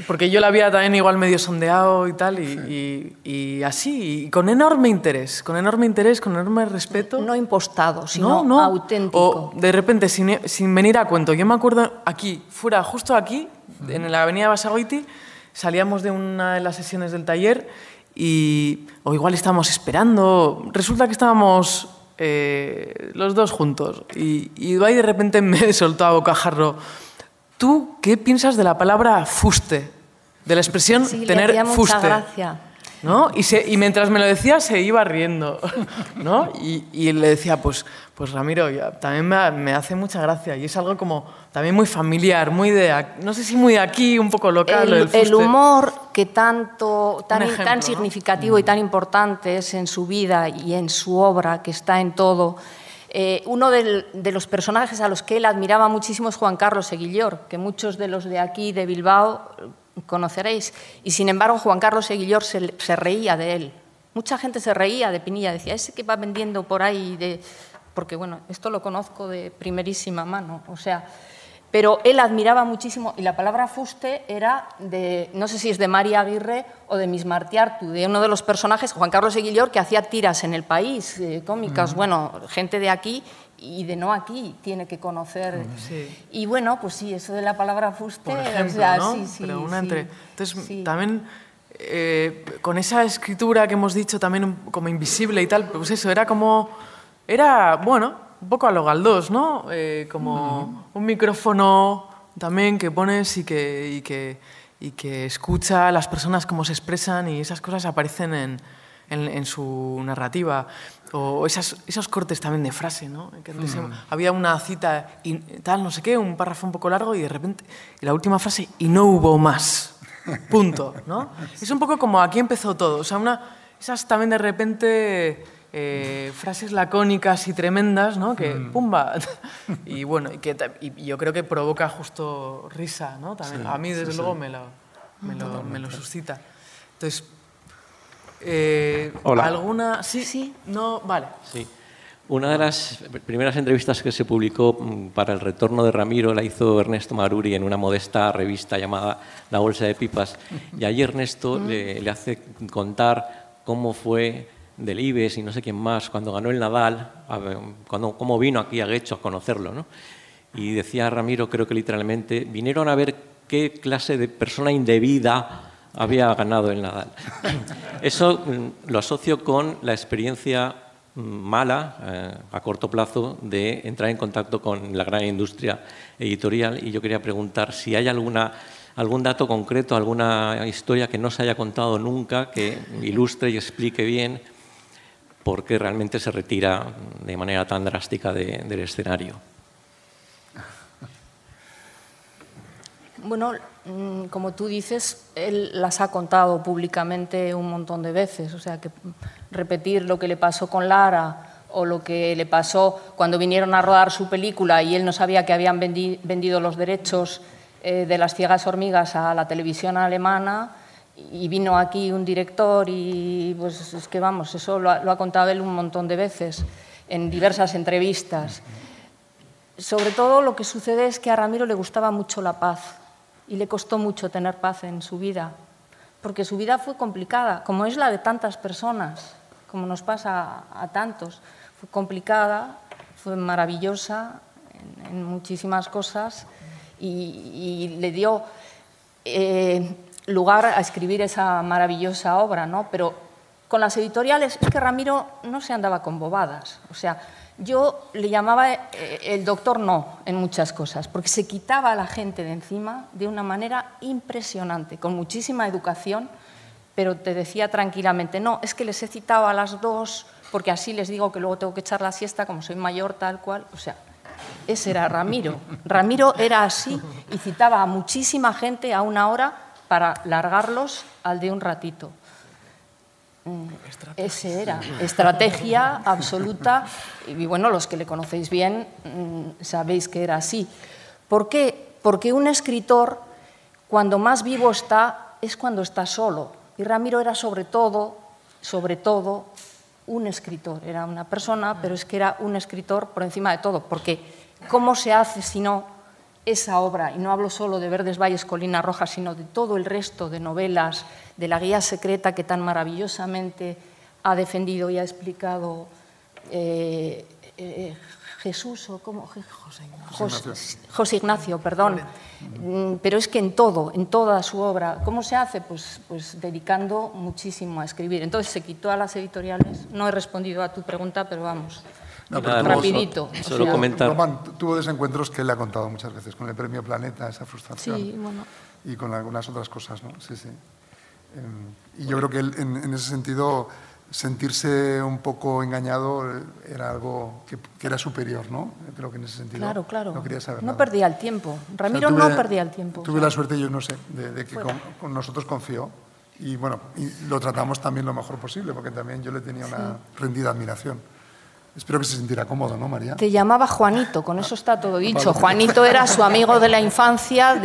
A: Porque yo la había también igual medio sondeado y tal, y así, y con enorme interés, con enorme respeto.
B: No impostado, sino auténtico.
A: O de repente, sin venir a cuento. Yo me acuerdo aquí, fuera, justo aquí, en la avenida Basagoiti, salíamos de una de las sesiones del taller o igual estábamos esperando. Resulta que estábamos los dos juntos y Ibai de repente me soltó a bocajarro: ¿tú qué piensas de la palabra fuste? De la expresión tener
B: le hacía
A: fuste.
B: Mucha gracia.
A: ¿No? Y mientras me lo decía se iba riendo, ¿no? Y le decía, pues Ramiro, también me hace mucha gracia y es algo como también muy familiar, muy no sé si muy de aquí, un poco local.
B: El humor que tan significativo, ¿no? Y tan
A: Mm.
B: importante es en su vida y en su obra, que está en todo. Uno de los personajes a los que él admiraba muchísimo es Juan Carlos Eguillor, que muchos de los de aquí, de Bilbao, conoceréis. Y sin embargo, Juan Carlos Eguillor se reía de él. Mucha gente se reía de Pinilla, decía, ese que va vendiendo por ahí, porque bueno, esto lo conozco de primerísima mano, o sea, pero él admiraba muchísimo, y la palabra fuste era no sé si es de María Aguirre o de Miss Martiartu, de uno de los personajes, Juan Carlos Eguillor, que hacía tiras en El País, cómicas, bueno, gente de aquí y de no aquí tiene que conocer.
A: Sí.
B: Y bueno, pues sí, eso de la palabra fuste,
A: por ejemplo,
B: o sea,
A: ¿no?
B: sí.
A: Pero entonces, también con esa escritura que hemos dicho también como invisible y tal, pues eso, bueno, un poco a lo Galdós, ¿no? Como un micrófono también que pones y que escucha a las personas cómo se expresan y esas cosas aparecen en su narrativa. O esos cortes también de frase, ¿no? Que antes había una cita y tal, no sé qué, un párrafo un poco largo y de repente, la última frase, y no hubo más. Punto, ¿no? Es un poco como aquí empezó todo. O sea, esas también de repente frases lacónicas y tremendas, ¿no? Que pumba. Y bueno, y yo creo que provoca justo risa, ¿no? También, a mí, desde luego, me lo suscita. Entonces,
D: Hola.
A: ¿alguna? Sí. No, vale.
D: Sí. Una de las primeras entrevistas que se publicó para el retorno de Ramiro la hizo Ernesto Maruri en una modesta revista llamada La Bolsa de Pipas. Y allí Ernesto le hace contar cómo fue del Ives y no sé quién más, cuando ganó el Nadal, cómo vino aquí a Guecho a conocerlo, ¿no? Y decía Ramiro, creo que literalmente, vinieron a ver qué clase de persona indebida había ganado el Nadal. Eso lo asocio con la experiencia mala, a corto plazo, de entrar en contacto con la gran industria editorial, y yo quería preguntar si hay algún dato concreto, alguna historia que no se haya contado nunca, que ilustre y explique bien por qué realmente se retira de manera tan drástica del escenario.
B: Bueno, como tú dices, él las ha contado públicamente un montón de veces, o sea que repetir lo que le pasó con Lara o lo que le pasó cuando vinieron a rodar su película y él no sabía que habían vendido los derechos de Las ciegas hormigas a la televisión alemana y vino aquí un director y pues es que vamos, eso lo ha contado él un montón de veces en diversas entrevistas. Sobre todo lo que sucede es que a Ramiro le gustaba mucho la paz y le costó mucho tener paz en su vida, porque su vida fue complicada, como es la de tantas personas, como nos pasa a tantos. Fue complicada, fue maravillosa en muchísimas cosas y le dio lugar a escribir esa maravillosa obra, ¿no? Pero con las editoriales es que Ramiro no se andaba con bobadas, o sea, yo le llamaba el doctor no en muchas cosas, porque se quitaba a la gente de encima de una manera impresionante, con muchísima educación, pero te decía tranquilamente, no, es que les he citado a las 2, porque así les digo que luego tengo que echar la siesta, como soy mayor, tal cual. O sea, ese era Ramiro. Ramiro era así y citaba a muchísima gente a una hora para largarlos al de un ratito. Ese era, estrategia absoluta, y bueno, los que le conocéis bien sabéis que era así. ¿Por qué? Porque un escritor, cuando más vivo está, es cuando está solo, y Ramiro era sobre todo un escritor, era una persona, pero es que era un escritor por encima de todo, porque ¿cómo se hace si no esa obra? Y no hablo solo de Verdes Valles, Colinas Rojas, sino de todo el resto de novelas, de la guía secreta que tan maravillosamente ha defendido y ha explicado Jesús, o ¿cómo? José Ignacio, perdón. Pero es que en todo, en toda su obra, ¿cómo se hace? Pues dedicando muchísimo a escribir. Entonces se quitó a las editoriales. No he respondido a tu pregunta, pero vamos.
C: No, pero
B: rapidito.
D: Solo comentar.
C: Román tuvo desencuentros que él le ha contado muchas veces, con el Premio Planeta, esa frustración.
B: Sí, bueno.
C: Y con algunas otras cosas, ¿no? Sí, sí. Y yo creo que él, en ese sentido, sentirse un poco engañado era algo que era superior, ¿no? Creo que en ese sentido
B: Claro.
C: no quería saber
B: no
C: nada.
B: perdía el tiempo. Ramiro no perdía el tiempo.
C: Tuve la suerte, yo no sé, de que con nosotros confió. Y bueno, y lo tratamos también lo mejor posible, porque también yo le tenía una rendida admiración. Espero que se sintiera cómodo, ¿no, María?
B: Te llamaba Juanito, con eso está todo dicho. Juanito era su amigo de la infancia,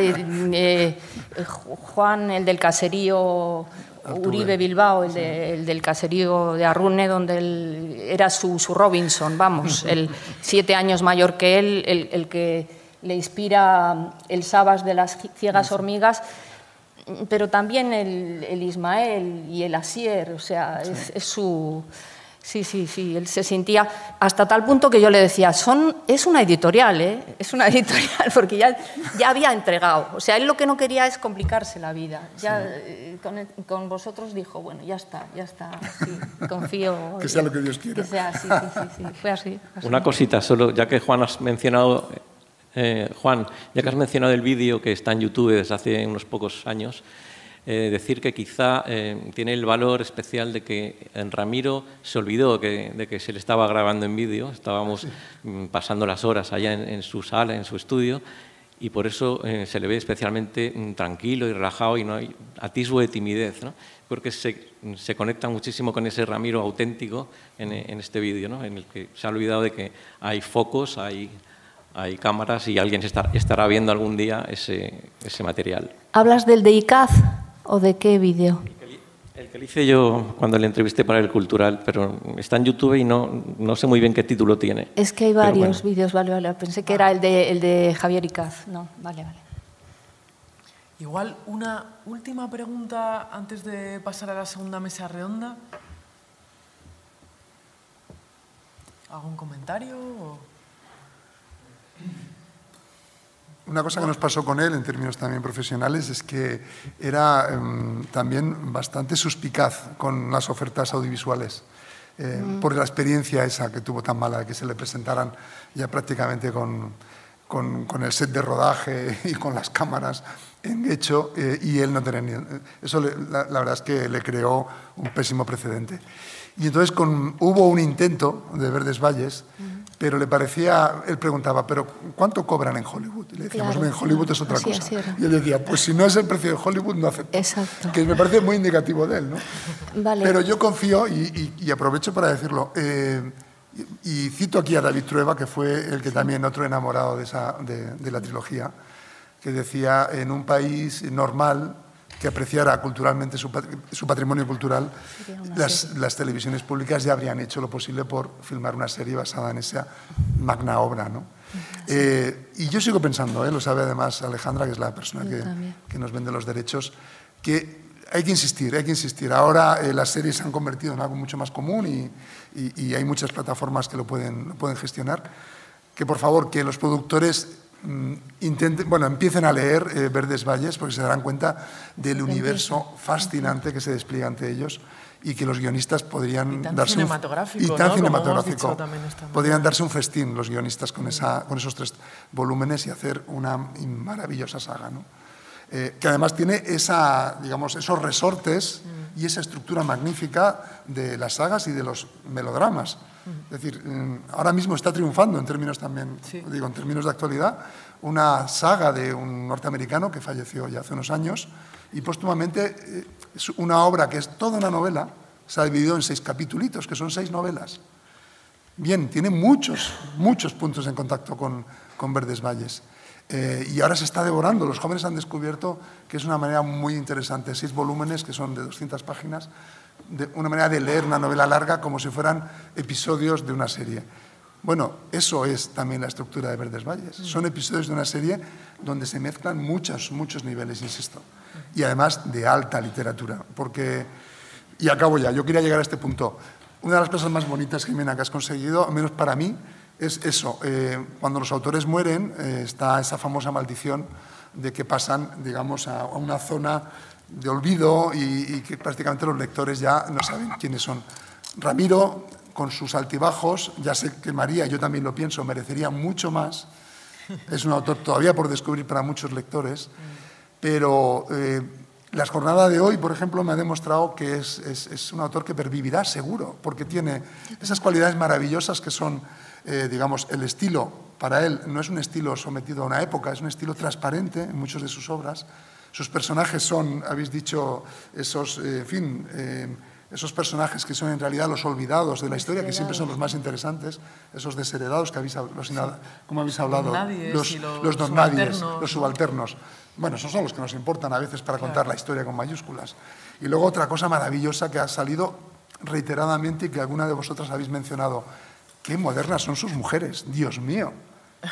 B: Juan, el del caserío Uribe Bilbao, el del caserío de Arrune, donde él era su Robinson, vamos, el 7 años mayor que él, el que le inspira el Sabas de las ciegas hormigas, pero también el Ismael y el Asier, o sea, es su... Sí, él se sentía hasta tal punto que yo le decía, es una editorial, ¿eh? Es una editorial, porque ya había entregado. O sea, él lo que no quería es complicarse la vida. Ya con vosotros dijo, bueno, ya está, sí, confío.
C: Que sea lo que Dios quiera.
B: Que sea, sí, fue así.
D: Una cosita, solo, ya que Juan has mencionado, el vídeo que está en YouTube desde hace unos pocos años, decir que quizá tiene el valor especial de que en Ramiro se olvidó de que se le estaba grabando en vídeo, estábamos pasando las horas allá en su sala, en su estudio, y por eso se le ve especialmente tranquilo y relajado y no hay atisbo de timidez, ¿no? Porque se conecta muchísimo con ese Ramiro auténtico en este vídeo, ¿no? En el que se ha olvidado de que hay focos, hay cámaras y alguien estará viendo algún día ese material.
B: ¿Hablas del de ICAZ o de qué vídeo?
D: El que le hice yo cuando le entrevisté para El Cultural, pero está en YouTube y no sé muy bien qué título tiene.
B: Es que hay varios vídeos, vale. Pensé que era el de Javier Icaz. No, vale.
A: Igual una última pregunta antes de pasar a la segunda mesa redonda. ¿Algún comentario?
C: Una cosa que nos pasó con él en términos también profesionales es que era también bastante suspicaz con las ofertas audiovisuales, por la experiencia esa que tuvo tan mala de que se le presentaran ya prácticamente con el set de rodaje y con las cámaras en hecho, y él no tenía ni... Eso la verdad es que le creó un pésimo precedente. Y entonces hubo un intento de Verdes Valles, pero le parecía, él preguntaba, ¿pero cuánto cobran en Hollywood? Y le decíamos,
B: claro,
C: en Hollywood es otra cosa.
B: Así era.
C: Y él decía, pues si no es el precio de Hollywood, no acepto.
B: Exacto.
C: Que me parece muy indicativo de él, ¿no?
B: Vale.
C: Pero yo confío, y aprovecho para decirlo, y cito aquí a David Trueba, que fue el que también otro enamorado de la trilogía, que decía, en un país normal, que apreciara culturalmente su patrimonio cultural, las televisiones públicas ya habrían hecho lo posible por filmar una serie basada en esa magna obra, ¿no? Y yo sigo pensando, lo sabe además Alejandra, que es la persona que nos vende los derechos, que hay que insistir. Ahora las series se han convertido en algo mucho más común y hay muchas plataformas que lo pueden gestionar. Que por favor, que los productores empiecen a leer Verdes Valles, porque se darán cuenta del universo fascinante que se despliega ante ellos y que los guionistas podrían darse podrían darse un festín los guionistas con esos 3 volúmenes y hacer una maravillosa saga, ¿no? Que además tiene esos resortes y esa estructura magnífica de las sagas y de los melodramas. Es decir, ahora mismo está triunfando en términos también, en términos de actualidad, una saga de un norteamericano que falleció ya hace unos años y póstumamente es una obra que es toda una novela, se ha dividido en 6 capitulitos, que son 6 novelas. Bien, tiene muchos puntos en contacto con Verdes Valles. Y ahora se está devorando. Los jóvenes han descubierto que es una manera muy interesante, 6 volúmenes que son de 200 páginas, una manera de leer una novela larga como si fueran episodios de una serie. Bueno, eso es también la estructura de Verdes Valles. Son episodios de una serie donde se mezclan muchos niveles, insisto. Y además de alta literatura. Porque, y acabo ya, yo quería llegar a este punto. Una de las cosas más bonitas, Jimena, que has conseguido, al menos para mí, es eso. Cuando los autores mueren, está esa famosa maldición de que pasan, digamos, a una zona de olvido y que prácticamente los lectores ya no saben quiénes son. Ramiro, con sus altibajos, ya sé que María, yo también lo pienso, merecería mucho más. Es un autor todavía por descubrir para muchos lectores, pero la jornada de hoy, por ejemplo, me ha demostrado que es un autor que pervivirá seguro, porque tiene esas cualidades maravillosas que son, digamos, el estilo. Para él no es un estilo sometido a una época, es un estilo transparente en muchas de sus obras. Sus personajes son, habéis dicho, esos personajes que son en realidad los olvidados de la historia, que siempre son los más interesantes, esos desheredados que como habéis hablado, los don nadies, los subalternos. Bueno, esos son los que nos importan a veces para contar la historia con mayúsculas. Y luego otra cosa maravillosa que ha salido reiteradamente y que alguna de vosotras habéis mencionado, qué modernas son sus mujeres, Dios mío.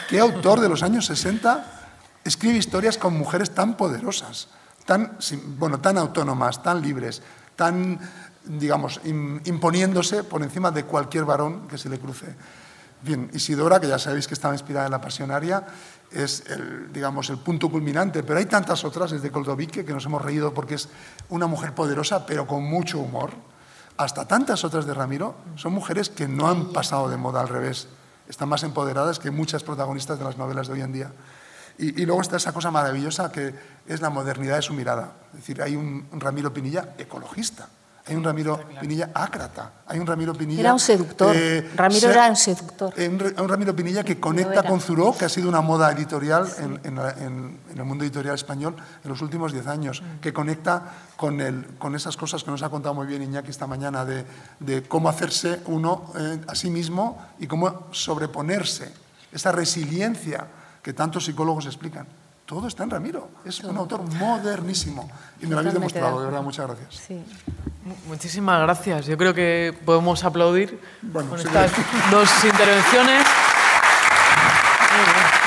C: ¿Qué autor de los años 60 escribe historias con mujeres tan poderosas, tan autónomas, tan libres, tan, digamos, imponiéndose por encima de cualquier varón que se le cruce? Bien, Isidora, que ya sabéis que estaba inspirada en La Pasionaria, es el punto culminante, pero hay tantas otras, desde Koldovique, que nos hemos reído porque es una mujer poderosa, pero con mucho humor, hasta tantas otras de Ramiro, son mujeres que no han pasado de moda, al revés, están más empoderadas que muchas protagonistas de las novelas de hoy en día. Y luego está esa cosa maravillosa que es la modernidad de su mirada. Es decir, hay un Ramiro Pinilla ecologista, hay un Ramiro Pinilla ácrata, hay un Ramiro Pinilla...
B: Era un seductor, Ramiro era un seductor.
C: Un Ramiro Pinilla que conecta con Zuró, que ha sido una moda editorial en el mundo editorial español en los últimos 10 años, que conecta con esas cosas que nos ha contado muy bien Iñaki esta mañana, de cómo hacerse uno a sí mismo y cómo sobreponerse, esa resiliencia que tantos psicólogos explican. Todo está en Ramiro. Es un autor modernísimo. Y me lo habéis demostrado, de verdad. Muchas gracias.
B: Sí.
A: Muchísimas gracias. Yo creo que podemos aplaudir
C: Bueno,
A: con
C: sí,
A: estas dos intervenciones. Muy bien.